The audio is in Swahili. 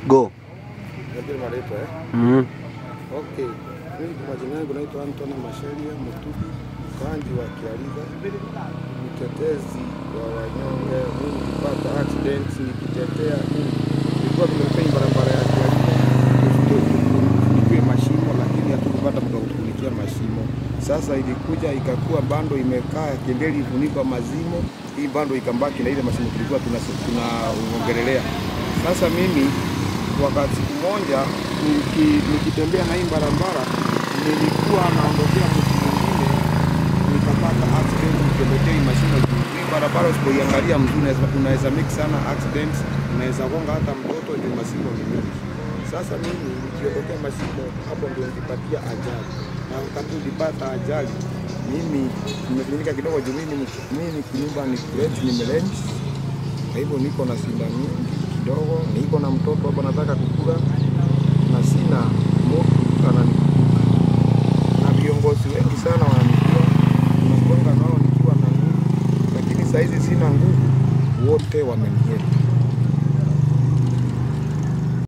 Go. Ndio malipo Okay. Mimi kwa majina yangu naitwa Anthony Masheria Mutubi, mkaanji wa Kiariga, mtetezi wa wanyonge. Mimi nilipata accident nikitetea nilikuwa nimepenya barabara ya Kiariga. Nilikuwa mashimo lakini hatukupata mtu kutulikia mashimo. Sasa ilikuja ikakuwa bando imekaa kendeli ifunikwa mazimo, hii bando ikambaki na ile mashimo tulikuwa tunaongelelea. Sasa mimi wakati mmoja nikitembea na hii barabara nilikuwa naondokea mtu mwingine nikapata accident nikitembea mashimo. Hii barabara usipoiangalia mzuri unaweza make sana accidents, unaweza gonga hata mtoto ndio mashimo ni mingi. Sasa mimi nikiondokea mashimo hapo ndio nilipatia ajali. Na wakati nilipata ajali mimi nimefunika kidogo juu mimi kinyumba ni great nimelench. Kwa hivyo niko na shida nyingi kidogo, niko na mtoto hapa nataka kukula na sina mtu ananikumbuka. Na viongozi wengi sana wananijua, tunakonga nao nikiwa na nguvu, lakini saa hizi sina nguvu, wote wameniheti.